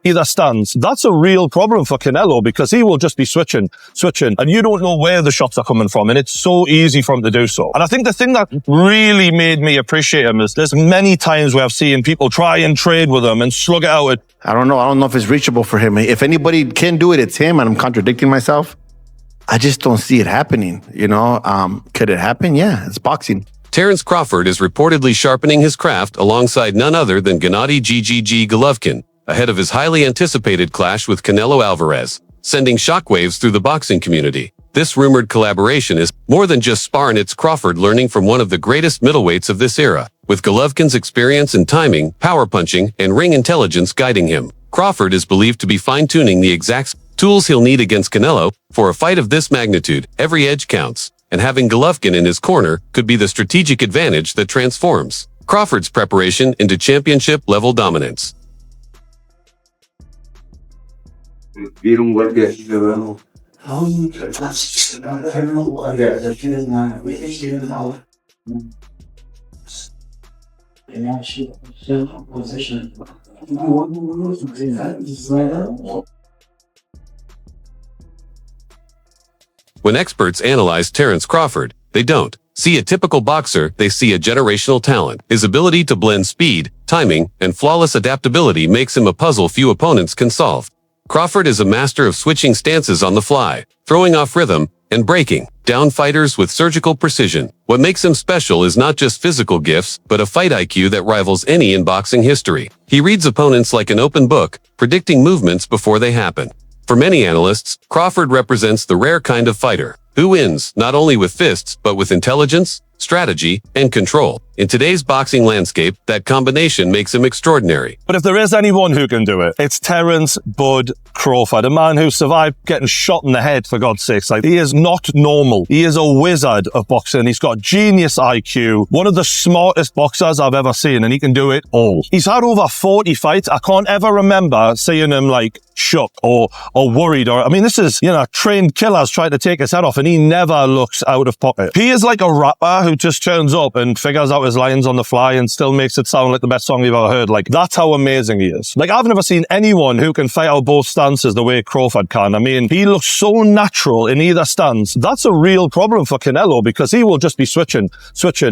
either stance, that's a real problem for Canelo because he will just be switching, and you don't know where the shots are coming from, and it's so easy for him to do so. And I think the thing that really made me appreciate him is there's many times where I've seen people try and trade with him and slug it out. I don't know if it's reachable for him. If anybody can do it, it's him, and I'm contradicting myself. I just don't see it happening, you know? Could it happen? Yeah, it's boxing. Terence Crawford is reportedly sharpening his craft alongside none other than Gennady Golovkin, ahead of his highly anticipated clash with Canelo Alvarez, sending shockwaves through the boxing community. This rumored collaboration is more than just sparring. It's Crawford learning from one of the greatest middleweights of this era, with Golovkin's experience in timing, power punching, and ring intelligence guiding him. Crawford is believed to be fine-tuning the exact tools he'll need against Canelo. For a fight of this magnitude, every edge counts, and having Golovkin in his corner could be the strategic advantage that transforms Crawford's preparation into championship-level dominance. When experts analyze Terence Crawford, they don't see a typical boxer, they see a generational talent. His ability to blend speed, timing, and flawless adaptability makes him a puzzle few opponents can solve. Crawford is a master of switching stances on the fly, throwing off rhythm, and breaking down fighters with surgical precision. What makes him special is not just physical gifts, but a fight IQ that rivals any in boxing history. He reads opponents like an open book, predicting movements before they happen. For many analysts, Crawford represents the rare kind of fighter who wins not only with fists, but with intelligence, strategy, and control. In today's boxing landscape, that combination makes him extraordinary. But if there is anyone who can do it, it's Terence Bud Crawford, a man who survived getting shot in the head, for God's sakes. Like, he is not normal. He is a wizard of boxing. He's got genius IQ, one of the smartest boxers I've ever seen, and he can do it all. He's had over 40 fights. I can't ever remember seeing him like shook or worried. Or I mean, this is, trained killers trying to take his head off, and he never looks out of pocket. He is like a rapper who just turns up and figures out his lines on the fly and still makes it sound like the best song you've ever heard. Like, that's how amazing he is. Like, I've never seen anyone who can fight out both stances the way Crawford can. I mean, he looks so natural in either stance. That's a real problem for Canelo because he will just be switching,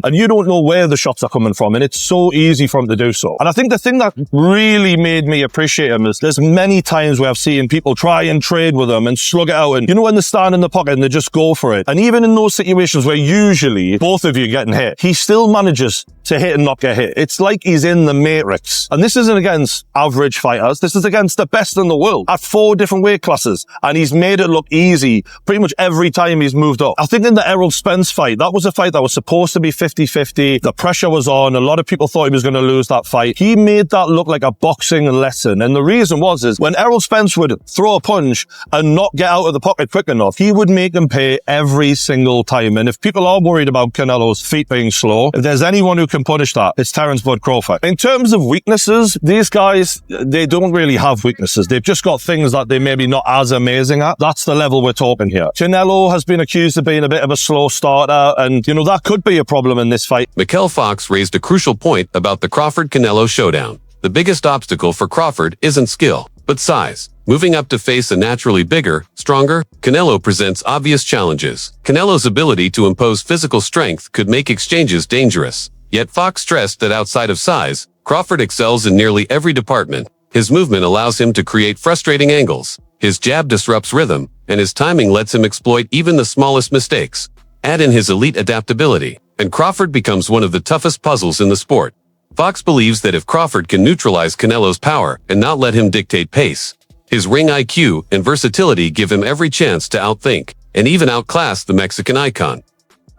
and you don't know where the shots are coming from, and it's so easy for him to do so. And I think the thing that really made me appreciate him is there's many times where I've seen people try and trade with him and slug it out, and when they stand in the pocket and they just go for it. And even in those situations where usually both of you getting hit, he still manages to hit and not get hit. It's like he's in the Matrix. And this isn't against average fighters. This is against the best in the world at 4 different weight classes. And he's made it look easy pretty much every time he's moved up. I think in the Errol Spence fight, that was a fight that was supposed to be 50-50. The pressure was on. A lot of people thought he was going to lose that fight. He made that look like a boxing lesson. And the reason is when Errol Spence would throw a punch and not get out of the pocket quick enough, he would make him pay every single time. And if people are worried about Canelo's feet being slow, if there's anyone who can punish that, it's Terence Bud Crawford. In terms of weaknesses, these guys, they don't really have weaknesses. They've just got things that they maybe not as amazing at. That's the level we're talking here. Canelo has been accused of being a bit of a slow starter, and, that could be a problem in this fight. Mikkel Fox raised a crucial point about the Crawford-Canelo showdown. The biggest obstacle for Crawford isn't skill, but size. Moving up to face a naturally bigger, stronger, Canelo presents obvious challenges. Canelo's ability to impose physical strength could make exchanges dangerous. Yet Fox stressed that outside of size, Crawford excels in nearly every department. His movement allows him to create frustrating angles. His jab disrupts rhythm, and his timing lets him exploit even the smallest mistakes. Add in his elite adaptability, and Crawford becomes one of the toughest puzzles in the sport. Fox believes that if Crawford can neutralize Canelo's power and not let him dictate pace, his ring IQ and versatility give him every chance to outthink and even outclass the Mexican icon.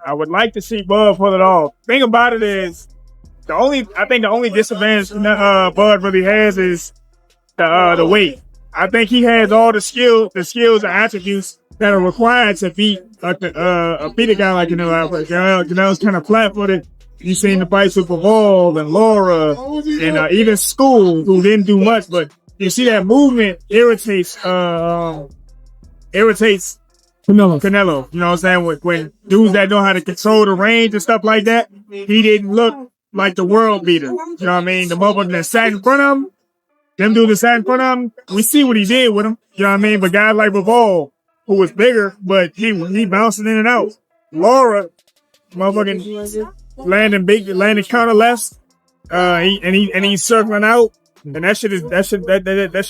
I would like to see Bud pull it off. Thing about it is, I think the only disadvantage Bud really has is the weight. I think he has all the skills and attributes that are required to beat a guy like Canelo Alvarez. Canelo's kind of flat-footed. You've seen the fights with Bivol and Laura and even School, who didn't do much, but you see that movement irritates Canelo. You know what I'm saying? When dudes that know how to control the range and stuff like that, he didn't look like the world beater. You know what I mean? The motherfucker that sat in front of him, them dudes that sat in front of him, we see what he did with him. You know what I mean? But guys like Bivol, who was bigger, but he bouncing in and out. Laura, motherfucking landing counter lefts, he's circling out, and that shit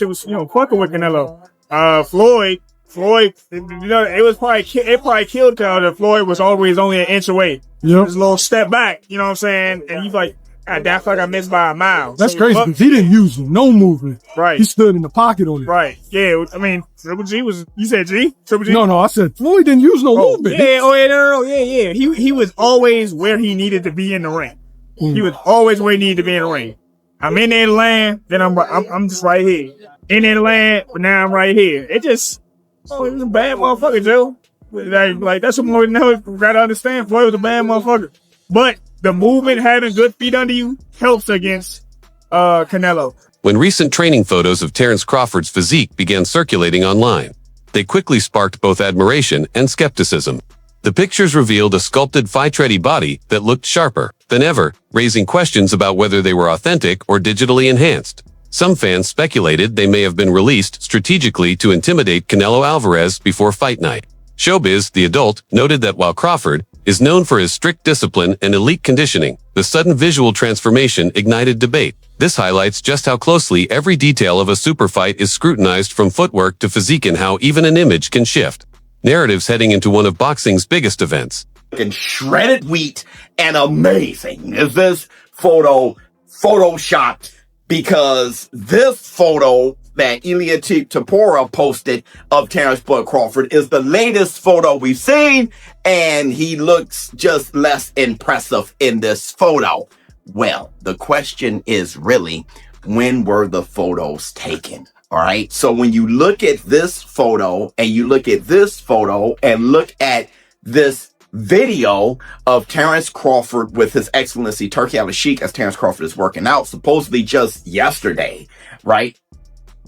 was fucking with Canelo. Floyd, you know, it probably killed Canelo that Floyd was always only an inch away. Yep. Just a little step back, you know what I'm saying? And he's like, God, that fuck I missed by a mile. That's crazy because he didn't use no movement. Right. He stood in the pocket on it. Right. Yeah. I mean, Triple G was. You said G? Triple G? No. I said Floyd didn't use no movement. Yeah. Yeah. He was always where he needed to be in the ring. He was always where he needed to be in the ring. I'm in there to land, then I'm just right here. In there to land, but now I'm right here. It was a bad motherfucker, Joe. Like that's what Floyd never gotta understand. Floyd was a bad motherfucker. But the movement, having good feet under you, helps against Canelo. When recent training photos of Terence Crawford's physique began circulating online, they quickly sparked both admiration and skepticism. The pictures revealed a sculpted fight-ready body that looked sharper than ever, raising questions about whether they were authentic or digitally enhanced. Some fans speculated they may have been released strategically to intimidate Canelo Alvarez before fight night. Showbiz, the adult, noted that while Crawford is known for his strict discipline and elite conditioning, the sudden visual transformation ignited debate. This highlights just how closely every detail of a super fight is scrutinized, from footwork to physique, and how even an image can shift narratives heading into one of boxing's biggest events. And shredded wheat and amazing is this photo photoshopped, because this photo that Ilia Tapora posted of Terence Bud Crawford is the latest photo we've seen, and he looks just less impressive in this photo. Well, the question is really, when were the photos taken? All right. So when you look at this photo and you look at this photo and look at this video of Terence Crawford with His Excellency Turki Al-Sheikh as Terence Crawford is working out, supposedly just yesterday, right?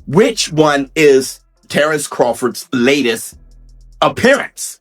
Which one is Terence Crawford's latest appearance?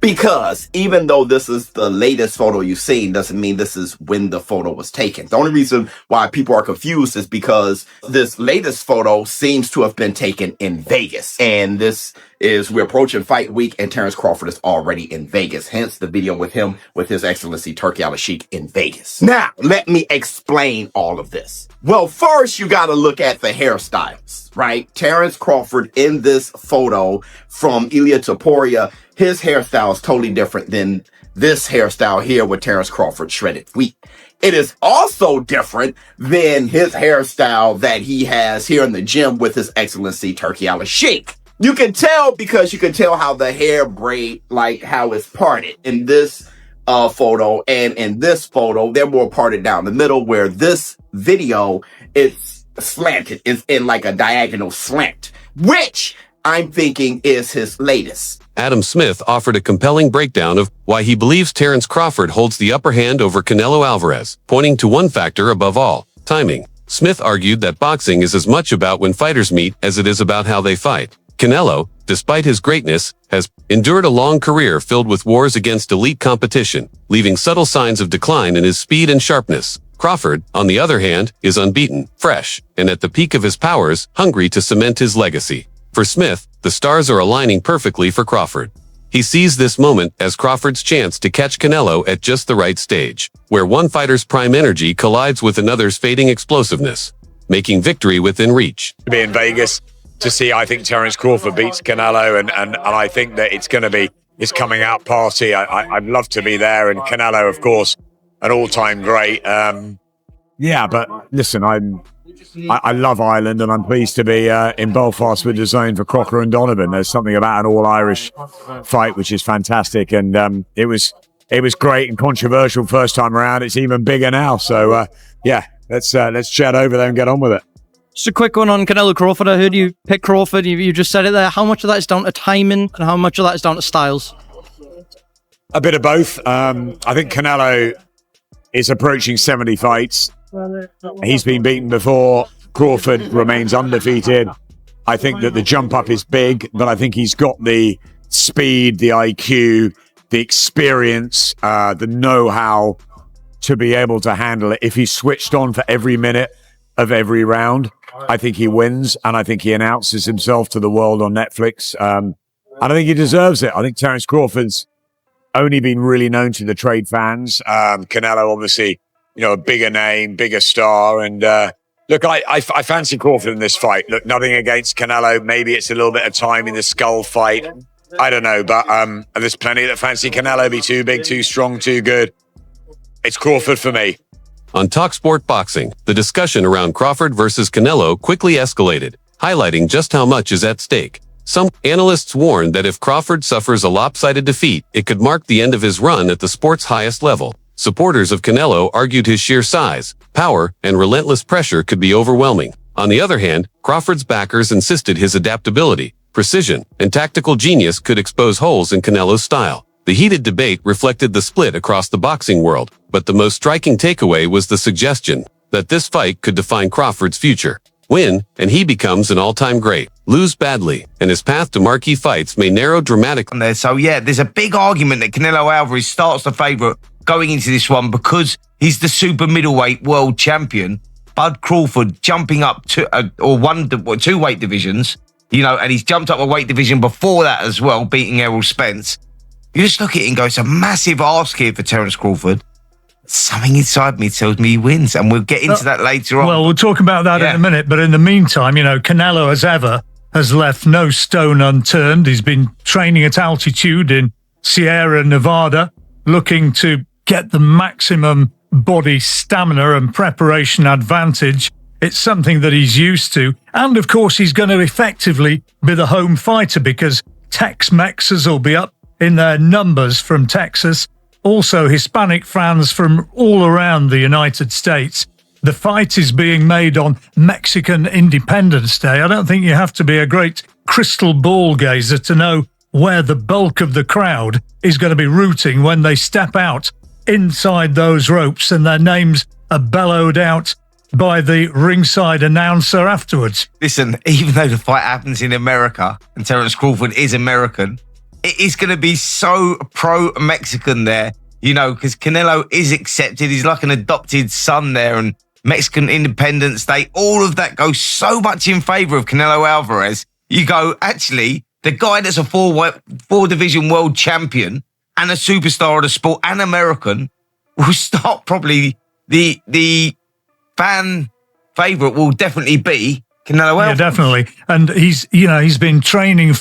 Because even though this is the latest photo you've seen, doesn't mean this is when the photo was taken. The only reason why people are confused is because this latest photo seems to have been taken in Vegas. And we're approaching fight week, and Terence Crawford is already in Vegas. Hence the video with him, with His Excellency Turki Al-Sheikh in Vegas. Now, let me explain all of this. Well, first, you got to look at the hairstyles, right? Terence Crawford in this photo from Ilia Tapora, his hairstyle is totally different than this hairstyle here with Terence Crawford shredded wheat. It is also different than his hairstyle that he has here in the gym with His Excellency Turki Al-Sheikh. You can tell because you can tell how the hair braid, like how it's parted in this photo, and in this photo, they're more parted down the middle, where this video is slanted, is in like a diagonal slant, which I'm thinking is his latest. Adam Smith offered a compelling breakdown of why he believes Terence Crawford holds the upper hand over Canelo Alvarez, pointing to one factor above all: timing. Smith argued that boxing is as much about when fighters meet as it is about how they fight. Canelo, despite his greatness, has endured a long career filled with wars against elite competition, leaving subtle signs of decline in his speed and sharpness. Crawford, on the other hand, is unbeaten, fresh, and at the peak of his powers, hungry to cement his legacy. For Smith, the stars are aligning perfectly for Crawford. He sees this moment as Crawford's chance to catch Canelo at just the right stage, where one fighter's prime energy collides with another's fading explosiveness, making victory within reach. To be in Vegas to see, I think, Terence Crawford beats Canelo, and I think that it's going to be his coming out party. I'd love to be there, and Canelo, of course, an all-time great. Yeah, but listen, I love Ireland, and I'm pleased to be in Belfast with the zone for Crocker and Donovan. There's something about an all-Irish fight which is fantastic, and it was great and controversial first time around. It's even bigger now. So yeah, let's chat over there and get on with it. Just a quick one on Canelo Crawford. I heard you pick Crawford. You just said it there. How much of that is down to timing, and how much of that is down to styles? A bit of both. I think Canelo is approaching 70 fights. He's been beaten before. Crawford remains undefeated. I think that the jump up is big, but I think he's got the speed, the IQ, the experience, the know-how to be able to handle it. If he's switched on for every minute of every round, I think he wins, and I think he announces himself to the world on Netflix. And I think he deserves it. I think Terence Crawford's only been really known to the trade fans. Canelo, obviously, a bigger name, bigger star. And look, I fancy Crawford in this fight. Look, nothing against Canelo. Maybe it's a little bit of time in the skull fight. I don't know, but there's plenty that fancy Canelo be too big, too strong, too good. It's Crawford for me. On TalkSport Boxing, the discussion around Crawford versus Canelo quickly escalated, highlighting just how much is at stake. Some analysts warned that if Crawford suffers a lopsided defeat, it could mark the end of his run at the sport's highest level. Supporters of Canelo argued his sheer size, power, and relentless pressure could be overwhelming. On the other hand, Crawford's backers insisted his adaptability, precision, and tactical genius could expose holes in Canelo's style. The heated debate reflected the split across the boxing world, but the most striking takeaway was the suggestion that this fight could define Crawford's future. Win, and he becomes an all-time great. Lose badly, and his path to marquee fights may narrow dramatically. So yeah, there's a big argument that Canelo Alvarez starts the favourite going into this one because he's the super middleweight world champion. Bud Crawford jumping up to two weight divisions, and he's jumped up a weight division before that as well, beating Errol Spence. You just look at it and go, it's a massive ask here for Terence Crawford. Something inside me tells me he wins, and we'll get into that later on. Well, we'll talk about that in a minute, but in the meantime, Canelo, as ever, has left no stone unturned. He's been training at altitude in Sierra Nevada, looking to get the maximum body stamina and preparation advantage. It's something that he's used to. And, of course, he's going to effectively be the home fighter because Tex-Mexers will be up in their numbers from Texas. Also, Hispanic fans from all around the United States. The fight is being made on Mexican Independence Day. I don't think you have to be a great crystal ball gazer to know where the bulk of the crowd is going to be rooting when they step out inside those ropes and their names are bellowed out by the ringside announcer afterwards. Listen, even though the fight happens in America and Terence Crawford is American, it is going to be so pro-Mexican there, because Canelo is accepted. He's like an adopted son there, and Mexican Independence Day, all of that goes so much in favour of Canelo Alvarez. You go, actually, the guy that's a four-division world champion and a superstar of the sport and American will start probably the fan favourite will definitely be Canelo Alvarez. Yeah, definitely. And he's been training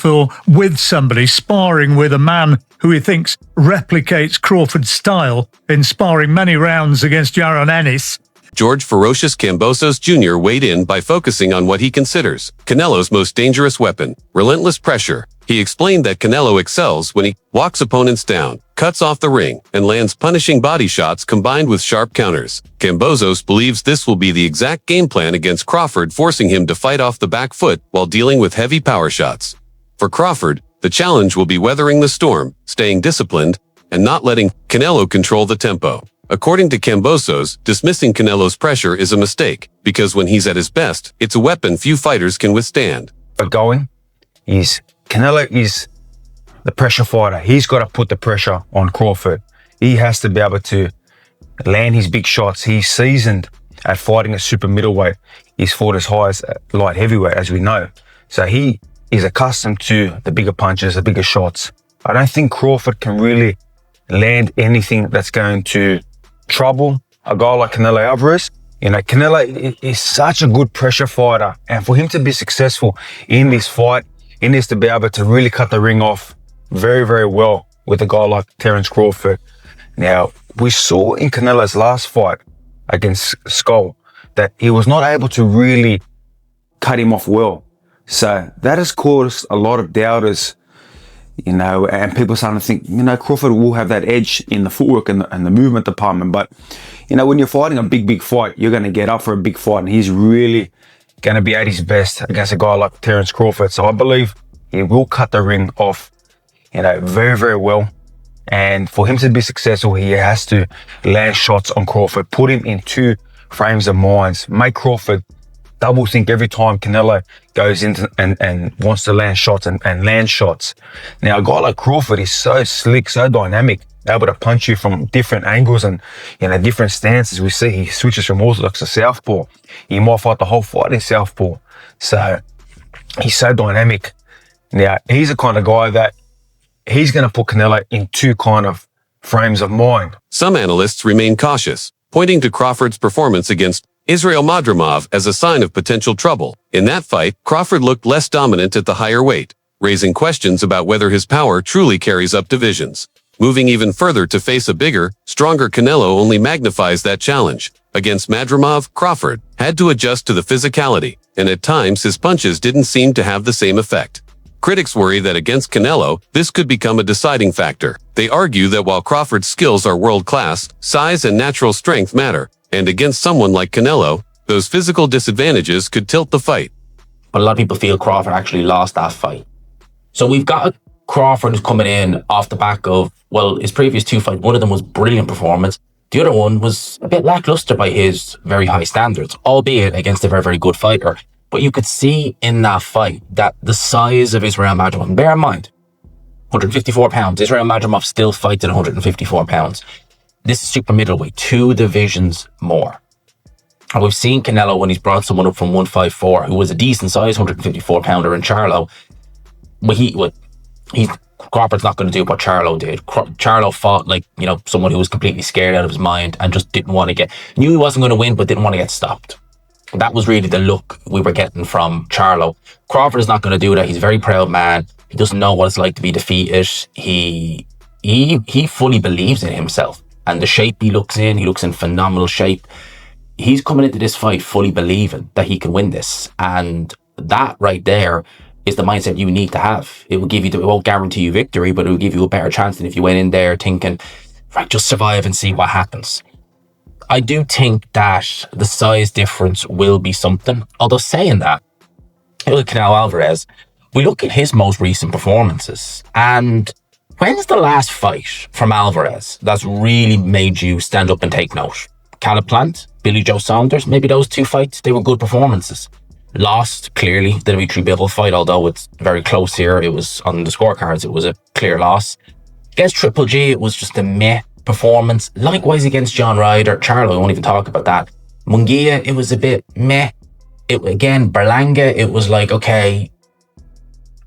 with somebody, sparring with a man who he thinks replicates Crawford's style in sparring many rounds against Jaron Ennis. George Ferocious Kambosos Jr. weighed in by focusing on what he considers Canelo's most dangerous weapon, relentless pressure. He explained that Canelo excels when he walks opponents down, cuts off the ring, and lands punishing body shots combined with sharp counters. Kambosos believes this will be the exact game plan against Crawford, forcing him to fight off the back foot while dealing with heavy power shots. For Crawford, the challenge will be weathering the storm, staying disciplined, and not letting Canelo control the tempo. According to Kambosos, dismissing Canelo's pressure is a mistake, because when he's at his best, it's a weapon few fighters can withstand. Canelo is the pressure fighter. He's got to put the pressure on Crawford. He has to be able to land his big shots. He's seasoned at fighting a super middleweight. He's fought as high as light heavyweight, as we know. So he is accustomed to the bigger punches, the bigger shots. I don't think Crawford can really land anything that's going to trouble a guy like Canelo Alvarez. Canelo is such a good pressure fighter. And for him to be successful in this fight, he needs to be able to really cut the ring off very, very well with a guy like Terence Crawford. Now, we saw in Canelo's last fight against Skull that he was not able to really cut him off well. So that has caused a lot of doubters, and people starting to think, Crawford will have that edge in the footwork and the movement department. But, when you're fighting a big fight, you're going to get up for a big fight, and he's really going to be at his best against a guy like Terence Crawford. So I believe he will cut the ring off, very, very well. And for him to be successful, he has to land shots on Crawford, put him in two frames of minds, make Crawford double think every time Canelo goes into and wants to land shots and land shots. Now, a guy like Crawford is so slick, so dynamic, able to punch you from different angles and, you know, different stances. We see he switches from orthodox to southpaw. He might fight the whole fight in southpaw. So he's so dynamic. Now, he's the kind of guy that he's going to put Canelo in two kind of frames of mind. Some analysts remain cautious, pointing to Crawford's performance against Israel Madrimov as a sign of potential trouble. In that fight, Crawford looked less dominant at the higher weight, raising questions about whether his power truly carries up divisions. Moving even further to face a bigger, stronger Canelo only magnifies that challenge. Against Madrimov, Crawford had to adjust to the physicality, and at times his punches didn't seem to have the same effect. Critics worry that against Canelo, this could become a deciding factor. They argue that while Crawford's skills are world-class, size and natural strength matter, and against someone like Canelo, those physical disadvantages could tilt the fight. But a lot of people feel Crawford actually lost that fight. So we've got a Crawford who's coming in off the back of, well, his previous two fights. One of them was brilliant performance. The other one was a bit lackluster by his very high standards, albeit against a very, very good fighter. But you could see in that fight that the size of Israel Madrimov, bear in mind, 154 pounds, Israel Madrimov still fights at 154 pounds. This is super middleweight, 2 divisions more. And we've seen Canelo when he's brought someone up from 154, who was a decent size 154 pounder in Charlo. But Crawford's not going to do what Charlo did. Charlo fought like, you know, someone who was completely scared out of his mind and just didn't want to knew he wasn't going to win, but didn't want to get stopped. That was really the look we were getting from Charlo. Crawford is not going to do that. He's a very proud man. He doesn't know what it's like to be defeated. He fully believes in himself. And the shape he looks in phenomenal shape. He's coming into this fight fully believing that he can win this. And that right there is the mindset you need to have. It will give you, it won't guarantee you victory, but it will give you a better chance than if you went in there thinking, right, just survive and see what happens. I do think that the size difference will be something. Although saying that, look at Canelo Alvarez, we look at his most recent performances, and when's the last fight from Alvarez that's really made you stand up and take note? Caleb Plant, Billy Joe Saunders, maybe those 2 fights, they were good performances. Lost, clearly, the Dimitri Bivol fight, although it's very close here. It was on the scorecards, it was a clear loss. Against Triple G, it was just a meh performance. Likewise against John Ryder. Charlo, I won't even talk about that. Munguia, it was a bit meh. Again, Berlanga, it was like, okay,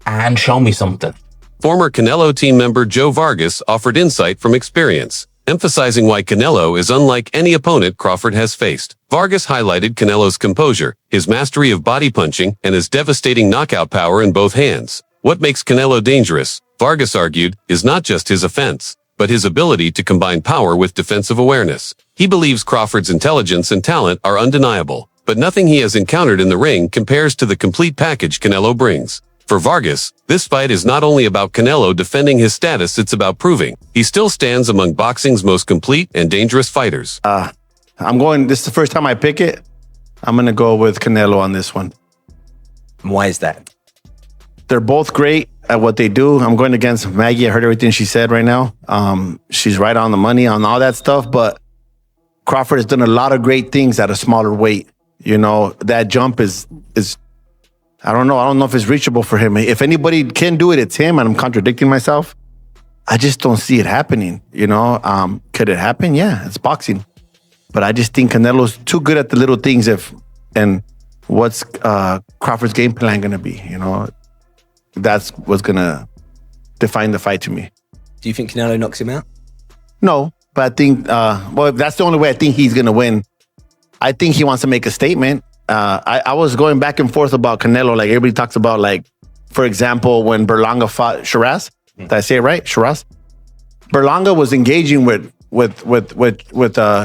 and show me something. Former Canelo team member Joe Vargas offered insight from experience, emphasizing why Canelo is unlike any opponent Crawford has faced. Vargas highlighted Canelo's composure, his mastery of body punching, and his devastating knockout power in both hands. What makes Canelo dangerous, Vargas argued, is not just his offense, but his ability to combine power with defensive awareness. He believes Crawford's intelligence and talent are undeniable, but nothing he has encountered in the ring compares to the complete package Canelo brings. For Vargas, this fight is not only about Canelo defending his status, it's about proving he still stands among boxing's most complete and dangerous fighters. This is the first time I pick it. I'm going to go with Canelo on this one. Why is that? They're both great at what they do. I'm going against Maggie. I heard everything she said right now. She's right on the money on all that stuff, but Crawford has done a lot of great things at a smaller weight. You know, that jump is I don't know. I don't know if it's reachable for him. If anybody can do it, it's him, and I'm contradicting myself. I just don't see it happening, you know? Could it happen? Yeah, it's boxing. But I just think Canelo's too good at the little things and what's Crawford's game plan going to be, you know? That's what's going to define the fight to me. Do you think Canelo knocks him out? No, but I think, that's the only way I think he's going to win. I think he wants to make a statement. I was going back and forth about Canelo. Like everybody talks about, like, for example, when Berlanga fought Shiraz. Did I say it right? Shiraz? Berlanga was engaging with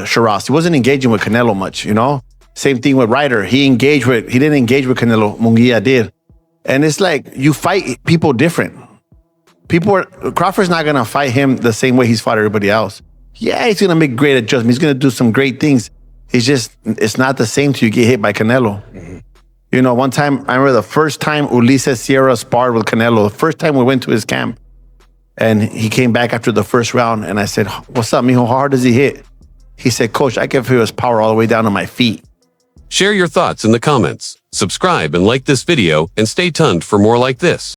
Shiraz. He wasn't engaging with Canelo much, you know? Same thing with Ryder. He didn't engage with Canelo. Munguia did. And it's like, you fight people different. Crawford's not going to fight him the same way he's fought everybody else. Yeah, he's going to make great adjustments. He's going to do some great things. It's not the same till you get hit by Canelo. Mm-hmm. You know, one time, I remember the first time Ulises Sierra sparred with Canelo, the first time we went to his camp, and he came back after the first round, and I said, "What's up, mijo? How hard does he hit?" He said, "Coach, I can feel his power all the way down to my feet." Share your thoughts in the comments. Subscribe and like this video and stay tuned for more like this.